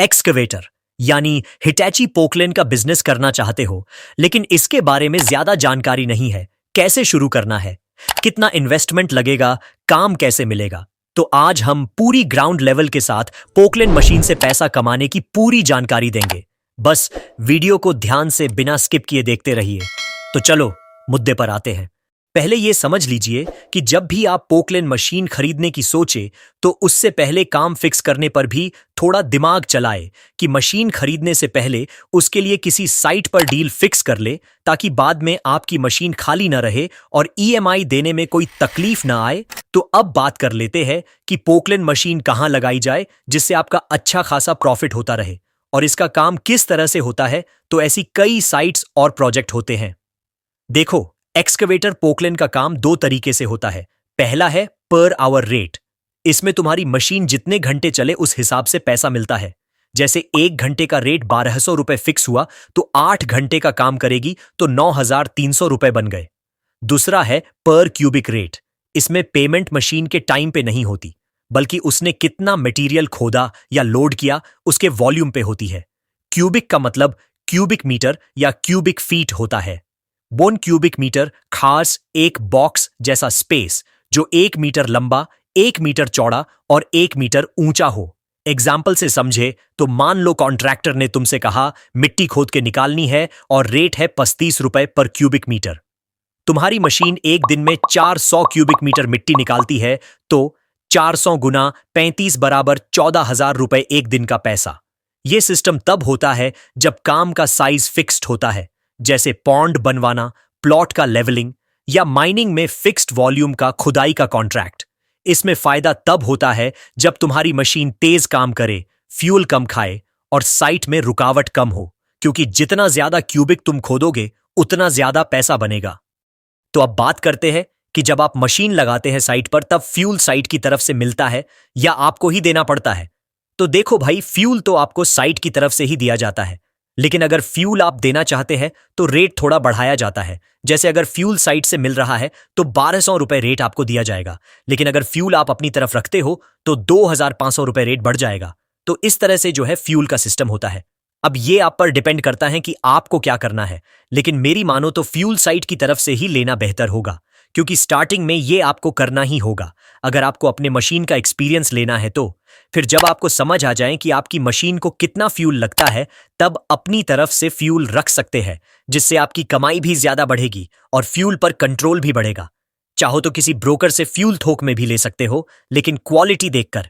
Excavator यानी हिटैची Poclain का business करना चाहते हो, लेकिन इसके बारे में ज्यादा जानकारी नहीं है। कैसे शुरू करना है, कितना इन्वेस्टमेंट लगेगा, काम कैसे मिलेगा। तो आज हम पूरी ग्राउंड लेवल के साथ पोकलेन मशीन से पैसा कमाने की पूरी जानकारी देंगे। बस वीडियो को ध्यान से बिना स्किप किए देखते रहिए। तो चलो मुद्दे पर आते हैं। पहले यह समझ लीजिए कि जब भी आप पोकलेन मशीन खरीदने की सोचे तो उससे पहले काम फिक्स करने पर भी थोड़ा दिमाग चलाए कि मशीन खरीदने से पहले उसके लिए किसी साइट पर डील फिक्स कर ले, ताकि बाद में आपकी मशीन खाली ना रहे और ईएमआई देने में कोई तकलीफ ना आए। तो अब बात कर लेते हैं कि पोकलेन मशीन कहां लगाई जाए जिससे आपका अच्छा खासा प्रॉफिट होता रहे, और इसका काम किस तरह से होता है। तो ऐसी कई साइट्स और प्रोजेक्ट होते हैं। देखो, एक्सकवेटर पोकलेन का काम दो तरीके से होता है। पहला है पर आवर रेट। इसमें तुम्हारी मशीन जितने घंटे चले उस हिसाब से पैसा मिलता है। जैसे 1 घंटे का रेट 1200 रुपए फिक्स हुआ तो 8 घंटे का काम करेगी तो 9300 रुपए बन गए। दूसरा है पर क्यूबिक रेट। इसमें पेमेंट मशीन के टाइम पे नहीं होती, बल्कि उसने कितना मटेरियल खोदा या लोड किया उसके वॉल्यूम पे होती है। क्यूबिक का मतलब क्यूबिक मीटर या क्यूबिक फीट होता है। 1 क्यूबिक मीटर खास एक बॉक्स जैसा स्पेस जो 1 मीटर लंबा, 1 मीटर चौड़ा और 1 मीटर ऊंचा हो। एग्जाम्पल से समझे तो मान लो कॉन्ट्रैक्टर ने तुमसे कहा मिट्टी खोद के निकालनी है और रेट है 35 रुपए पर क्यूबिक मीटर। तुम्हारी मशीन एक दिन में 400 क्यूबिक मीटर मिट्टी निकालती है, तो 400 गुना 35 बराबर 14,000 रुपए एक दिन का पैसा। यह सिस्टम तब होता है जब काम का साइज फिक्स्ड होता है, जैसे पॉन्ड बनवाना, प्लॉट का लेवलिंग या माइनिंग में फिक्स्ड वॉल्यूम का खुदाई का कॉन्ट्रैक्ट। इसमें फायदा तब होता है जब तुम्हारी मशीन तेज काम करे, फ्यूल कम खाए और साइट में रुकावट कम हो, क्योंकि जितना ज्यादा क्यूबिक तुम खोदोगे उतना ज्यादा पैसा बनेगा। तो अब बात करते हैं कि जब आप मशीन लगाते हैं साइट पर, तब फ्यूल साइट की तरफ से मिलता है या आपको ही देना पड़ता है। तो देखो भाई, फ्यूल तो आपको साइट की तरफ से ही दिया जाता है, लेकिन अगर फ्यूल आप देना चाहते हैं तो रेट थोड़ा बढ़ाया जाता है। जैसे अगर फ्यूल साइट से मिल रहा है तो 1200 रुपए रेट आपको दिया जाएगा, लेकिन अगर फ्यूल आप अपनी तरफ रखते हो तो 2500 रुपए रेट बढ़ जाएगा। तो इस तरह से जो है फ्यूल का सिस्टम होता है। अब ये आप पर डिपेंड करता है कि आपको क्या करना है, लेकिन मेरी मानो तो फ्यूल साइट की तरफ से ही लेना बेहतर होगा, क्योंकि स्टार्टिंग में ये आपको करना ही होगा। अगर आपको अपने मशीन का एक्सपीरियंस लेना है तो फिर जब आपको समझ आ जाए कि आपकी मशीन को कितना फ्यूल लगता है, तब अपनी तरफ से फ्यूल रख सकते हैं, जिससे आपकी कमाई भी ज्यादा बढ़ेगी और फ्यूल पर कंट्रोल भी बढ़ेगा। चाहो तो किसी ब्रोकर से फ्यूल थोक में भी ले सकते हो, लेकिन क्वालिटी देखकर।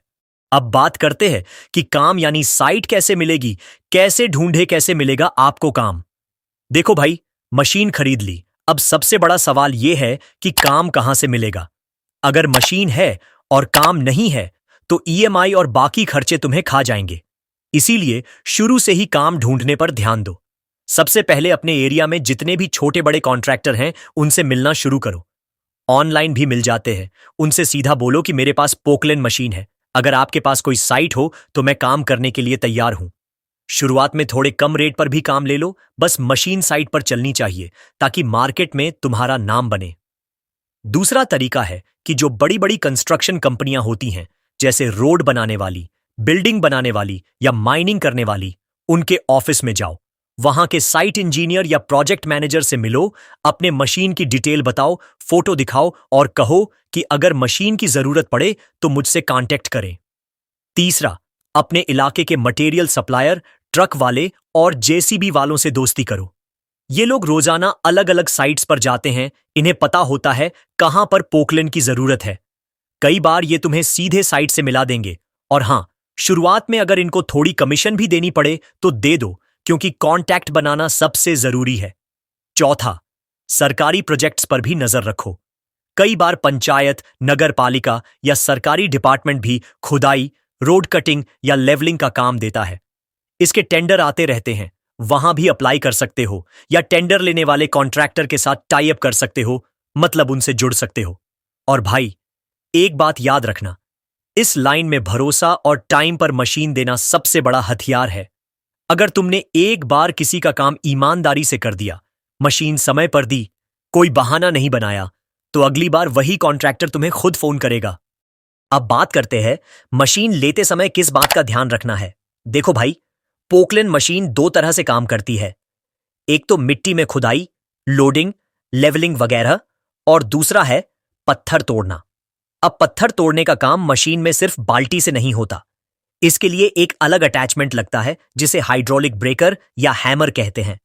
अब बात करते हैं कि काम यानी साइट कैसे मिलेगी, कैसे ढूंढे, कैसे मिलेगा आपको काम। देखो भाई, मशीन खरीद ली, अब सबसे बड़ा सवाल यह है कि काम कहां से मिलेगा। अगर मशीन है और काम नहीं है तो ईएमआई और बाकी खर्चे तुम्हें खा जाएंगे। इसीलिए शुरू से ही काम ढूंढने पर ध्यान दो। सबसे पहले अपने एरिया में जितने भी छोटे बड़े कॉन्ट्रैक्टर हैं उनसे मिलना शुरू करो। ऑनलाइन भी मिल जाते हैं, उनसे सीधा बोलो कि मेरे पास पोकलेन मशीन है, अगर आपके पास कोई साइट हो तो मैं काम करने के लिए तैयार हूं। शुरुआत में थोड़े कम रेट पर भी काम ले लो, बस मशीन साइट पर चलनी चाहिए ताकि मार्केट में तुम्हारा नाम बने। दूसरा तरीका है कि जो बड़ी बड़ी कंस्ट्रक्शन कंपनियां होती हैं, जैसे रोड बनाने वाली, बिल्डिंग बनाने वाली या माइनिंग करने वाली, उनके ऑफिस में जाओ। वहां के साइट इंजीनियर या प्रोजेक्ट मैनेजर से मिलो, अपने मशीन की डिटेल बताओ, फोटो दिखाओ और कहो कि अगर मशीन की जरूरत पड़े तो मुझसे कांटेक्ट करें। तीसरा, अपने इलाके के मटेरियल सप्लायर, ट्रक वाले और जेसीबी वालों से दोस्ती करो। ये लोग रोजाना अलग अलग साइट्स पर जाते हैं, इन्हें पता होता है कहां पर पोकलेन की जरूरत है। कई बार ये तुम्हें सीधे साइट से मिला देंगे। और हां, शुरुआत में अगर इनको थोड़ी कमीशन भी देनी पड़े तो दे दो, क्योंकि कांटेक्ट बनाना सबसे जरूरी है। चौथा, सरकारी प्रोजेक्ट्स पर भी नजर रखो। कई बार पंचायत, नगर पालिका या सरकारी डिपार्टमेंट भी खुदाई, रोड कटिंग या लेवलिंग का काम देता है। इसके टेंडर आते रहते हैं, वहां भी अप्लाई कर सकते हो, या टेंडर लेने वाले कॉन्ट्रैक्टर के साथ टाई अप कर सकते हो, मतलब उनसे जुड़ सकते हो। और भाई, एक बात याद रखना, इस लाइन में भरोसा और टाइम पर मशीन देना सबसे बड़ा हथियार है। अगर तुमने एक बार किसी का काम ईमानदारी से कर दिया, मशीन समय पर दी, कोई बहाना नहीं बनाया, तो अगली बार वही कॉन्ट्रैक्टर तुम्हें खुद फोन करेगा। अब बात करते हैं मशीन लेते समय किस बात का ध्यान रखना है। देखो भाई, पोकलेन मशीन दो तरह से काम करती है। एक तो मिट्टी में खुदाई, लोडिंग, लेवलिंग वगैरह, और दूसरा है पत्थर तोड़ना। अब पत्थर तोड़ने का काम मशीन में सिर्फ बाल्टी से नहीं होता। इसके लिए एक अलग अटैचमेंट लगता है जिसे हाइड्रोलिक ब्रेकर या हैमर कहते हैं।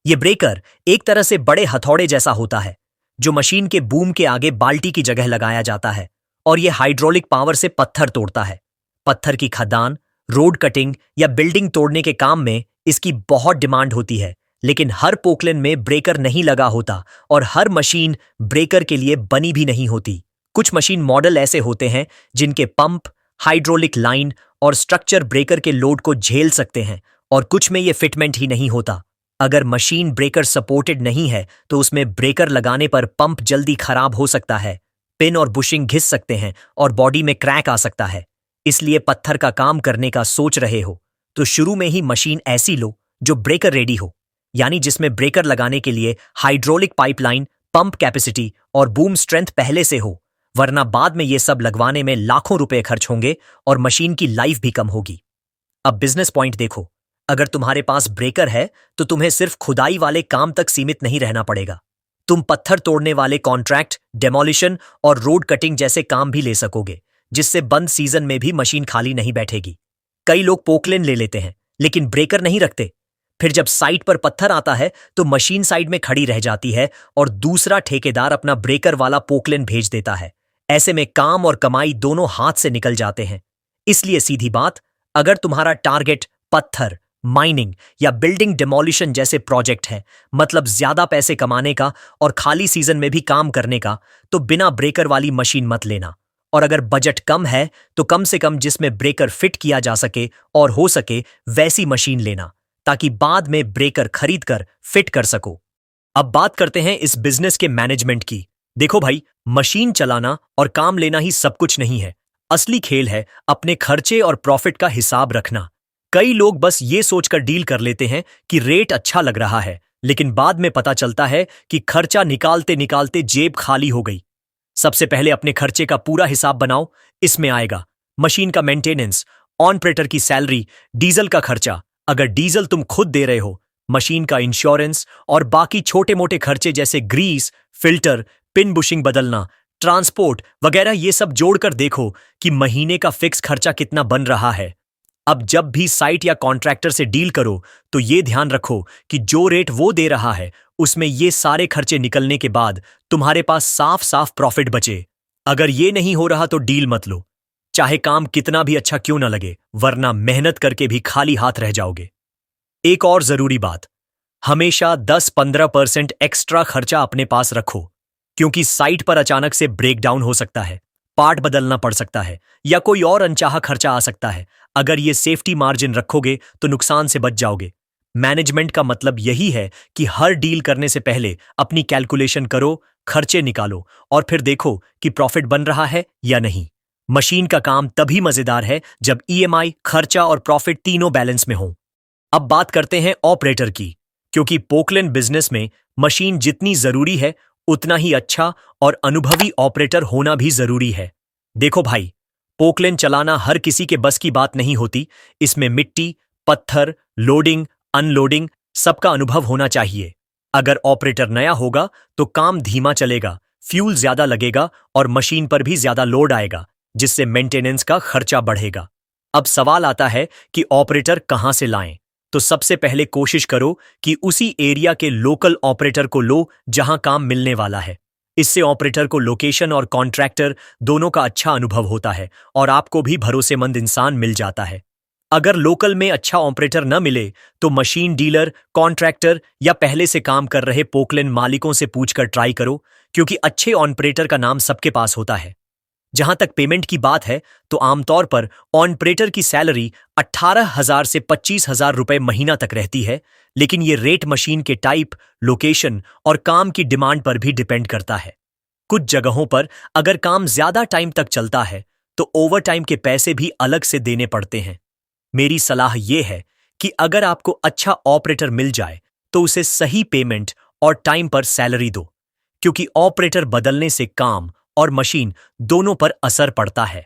यह ब्रेकर एक तरह से बड़े हथौड़े जैसा होता है जो मशीन के बूम के आगे बाल्टी की जगह लगाया जाता है, और यह हाइड्रोलिक पावर से पत्थर तोड़ता है। पत्थर की खदान, रोड कटिंग या बिल्डिंग तोड़ने के काम में इसकी बहुत डिमांड होती है, लेकिन हर पोकलेन में ब्रेकर नहीं लगा होता और हर मशीन ब्रेकर के लिए बनी भी नहीं होती। कुछ मशीन मॉडल ऐसे होते हैं जिनके पंप, हाइड्रोलिक लाइन और स्ट्रक्चर ब्रेकर के लोड को झेल सकते हैं, और कुछ में ये फिटमेंट ही नहीं होता। अगर मशीन ब्रेकर सपोर्टेड नहीं है तो उसमें ब्रेकर लगाने पर पंप जल्दी खराब हो सकता है, पिन और बुशिंग घिस सकते हैं और बॉडी में क्रैक आ सकता है। इसलिए पत्थर का काम करने का सोच रहे हो तो शुरू में ही मशीन ऐसी लो जो ब्रेकर रेडी हो, यानी जिसमें ब्रेकर लगाने के लिए हाइड्रोलिक पाइपलाइन, पंप कैपेसिटी और बूम स्ट्रेंथ पहले से हो, वरना बाद में ये सब लगवाने में लाखों रुपए खर्च होंगे और मशीन की लाइफ भी कम होगी। अब बिजनेस पॉइंट देखो, अगर तुम्हारे पास ब्रेकर है तो तुम्हें सिर्फ खुदाई वाले काम तक सीमित नहीं रहना पड़ेगा। तुम पत्थर तोड़ने वाले कॉन्ट्रैक्ट, डेमोलिशन और रोड कटिंग जैसे काम भी ले सकोगे, जिससे बंद सीजन में भी मशीन खाली नहीं बैठेगी। कई लोग पोकलेन ले लेते हैं लेकिन ब्रेकर नहीं रखते। फिर जब साइट पर पत्थर आता है तो मशीन साइड में खड़ी रह जाती है और दूसरा ठेकेदार अपना ब्रेकर वाला पोकलेन भेज देता है। ऐसे में काम और कमाई दोनों हाथ से निकल जाते हैं। इसलिए सीधी बात, अगर तुम्हारा टारगेट पत्थर, माइनिंग या बिल्डिंग डिमोलिशन जैसे प्रोजेक्ट है, मतलब ज्यादा पैसे कमाने का और खाली सीजन में भी काम करने का, तो बिना ब्रेकर वाली मशीन मत लेना। और अगर बजट कम है तो कम से कम जिसमें ब्रेकर फिट किया जा सके और हो सके वैसी मशीन लेना, ताकि बाद में ब्रेकर खरीद कर फिट कर सको। अब बात करते हैं इस बिजनेस के मैनेजमेंट की। देखो भाई, मशीन चलाना और काम लेना ही सब कुछ नहीं है। असली खेल है अपने खर्चे और प्रॉफिट का हिसाब रखना। कई लोग बस ये सोचकर डील कर लेते हैं कि रेट अच्छा लग रहा है, लेकिन बाद में पता चलता है कि खर्चा निकालते निकालते जेब खाली हो गई। सबसे पहले अपने खर्चे का पूरा हिसाब बनाओ। इसमें आएगा मशीन का मेंटेनेंस, ऑपरेटर की सैलरी, डीजल का खर्चा अगर डीजल तुम खुद दे रहे हो, मशीन का इंश्योरेंस और बाकी छोटे मोटे खर्चे जैसे ग्रीस, फिल्टर, पिन बुशिंग बदलना, ट्रांसपोर्ट वगैरह। ये सब जोड़कर देखो कि महीने का फिक्स खर्चा कितना बन रहा है। अब जब भी साइट या कॉन्ट्रैक्टर से डील करो तो ये ध्यान रखो कि जो रेट वो दे रहा है उसमें ये सारे खर्चे निकलने के बाद तुम्हारे पास साफ साफ प्रॉफिट बचे। अगर ये नहीं हो रहा तो डील मत लो, चाहे काम कितना भी अच्छा क्यों ना लगे, वरना मेहनत करके भी खाली हाथ रह जाओगे। एक और जरूरी बात, हमेशा 10-15% एक्स्ट्रा खर्चा अपने पास रखो, क्योंकि साइट पर अचानक से ब्रेकडाउन हो सकता है, पार्ट बदलना पड़ सकता है या कोई और अनचाहा खर्चा आ सकता है। अगर ये सेफ्टी मार्जिन रखोगे तो नुकसान से बच जाओगे। मैनेजमेंट का मतलब यही है कि हर डील करने से पहले अपनी कैलकुलेशन करो, खर्चे निकालो और फिर देखो कि प्रॉफिट बन रहा है या नहीं। मशीन का काम तभी मजेदार है जब ईएमआई, खर्चा और प्रॉफिट तीनों बैलेंस में हो। अब बात करते हैं ऑपरेटर की, क्योंकि पोकलेन बिजनेस में मशीन जितनी जरूरी है उतना ही अच्छा और अनुभवी ऑपरेटर होना भी जरूरी है। देखो भाई, पोकलेन चलाना हर किसी के बस की बात नहीं होती। इसमें मिट्टी, पत्थर, लोडिंग, अनलोडिंग सबका अनुभव होना चाहिए। अगर ऑपरेटर नया होगा तो काम धीमा चलेगा, फ्यूल ज्यादा लगेगा और मशीन पर भी ज्यादा लोड आएगा, जिससे मेंटेनेंस का खर्चा बढ़ेगा। अब सवाल आता है कि ऑपरेटर कहां से लाएं? तो सबसे पहले कोशिश करो कि उसी एरिया के लोकल ऑपरेटर को लो जहां काम मिलने वाला है। इससे ऑपरेटर को लोकेशन और कॉन्ट्रैक्टर दोनों का अच्छा अनुभव होता है और आपको भी भरोसेमंद इंसान मिल जाता है। अगर लोकल में अच्छा ऑपरेटर न मिले तो मशीन डीलर, कॉन्ट्रैक्टर या पहले से काम कर रहे पोकलेन मालिकों से पूछकर ट्राई करो, क्योंकि अच्छे ऑपरेटर का नाम सबके पास होता है। जहां तक पेमेंट की बात है तो आमतौर पर ऑपरेटर की सैलरी 18,000 से 25,000 रुपए महीना तक रहती है, लेकिन ये रेट मशीन के टाइप, लोकेशन और काम की डिमांड पर भी डिपेंड करता है। कुछ जगहों पर अगर काम ज्यादा टाइम तक चलता है तो ओवर टाइम के पैसे भी अलग से देने पड़ते हैं। मेरी सलाह यह है कि अगर आपको अच्छा ऑपरेटर मिल जाए तो उसे सही पेमेंट और टाइम पर सैलरी दो, क्योंकि ऑपरेटर बदलने से काम और मशीन दोनों पर असर पड़ता है।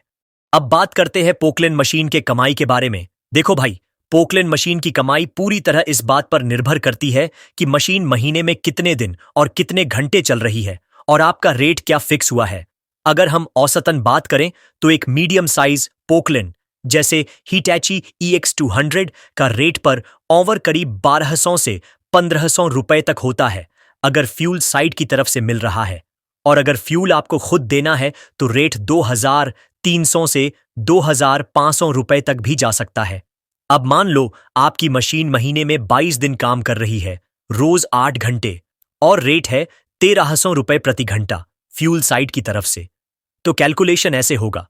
अब बात करते हैं पोकलेन मशीन के कमाई के बारे में। देखो भाई, पोकलेन मशीन की कमाई पूरी तरह इस बात पर निर्भर करती है कि मशीन महीने में कितने दिन और कितने घंटे चल रही है और आपका रेट क्या फिक्स हुआ है। अगर हम औसतन बात करें तो एक मीडियम साइज पोकलेन जैसे हिटैची EX200 का रेट पर ओवर करीब 1200 से 1500 रुपए तक होता है अगर फ्यूल साइट की तरफ से मिल रहा है, और अगर फ्यूल आपको खुद देना है तो रेट 2300 से 2500 रुपए तक भी जा सकता है। अब मान लो आपकी मशीन महीने में 22 दिन काम कर रही है, रोज 8 घंटे, और रेट है 1300 रुपए प्रति घंटा फ्यूल साइट की तरफ से। तो कैलकुलेशन ऐसे होगा,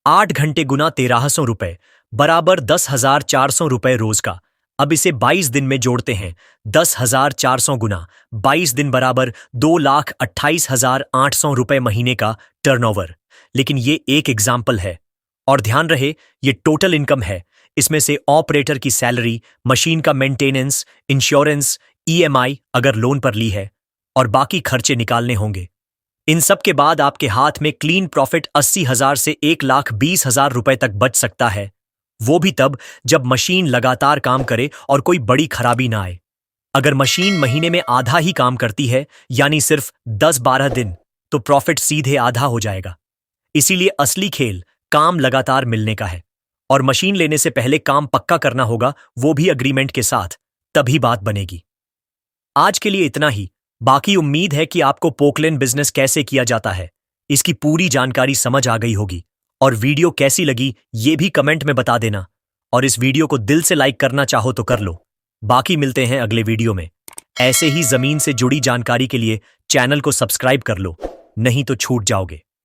8 घंटे गुना 1300 रुपए बराबर 10,400 रुपए रोज का। अब इसे 22 दिन में जोड़ते हैं, 10,400 गुना 22 दिन बराबर 2,28,800 रुपए महीने का टर्नओवर। लेकिन ये एक एग्जाम्पल है, और ध्यान रहे ये टोटल इनकम है। इसमें से ऑपरेटर की सैलरी, मशीन का मेंटेनेंस, इंश्योरेंस, EMI अगर लोन पर ली है, और बाकी खर्चे निकालने होंगे। इन सब के बाद आपके हाथ में क्लीन प्रॉफिट 80,000 से 1,20,000 रुपए तक बच सकता है, वो भी तब जब मशीन लगातार काम करे और कोई बड़ी खराबी ना आए। अगर मशीन महीने में आधा ही काम करती है, यानी सिर्फ 10-12 दिन, तो प्रॉफिट सीधे आधा हो जाएगा। इसीलिए असली खेल काम लगातार मिलने का है, और मशीन लेने से पहले काम पक्का करना होगा, वो भी अग्रीमेंट के साथ, तभी बात बनेगी। आज के लिए इतना ही। बाकी उम्मीद है कि आपको पोकलेन बिजनेस कैसे किया जाता है इसकी पूरी जानकारी समझ आ गई होगी, और वीडियो कैसी लगी ये भी कमेंट में बता देना, और इस वीडियो को दिल से लाइक करना चाहो तो कर लो। बाकी मिलते हैं अगले वीडियो में। ऐसे ही जमीन से जुड़ी जानकारी के लिए चैनल को सब्सक्राइब कर लो, नहीं तो छूट जाओगे।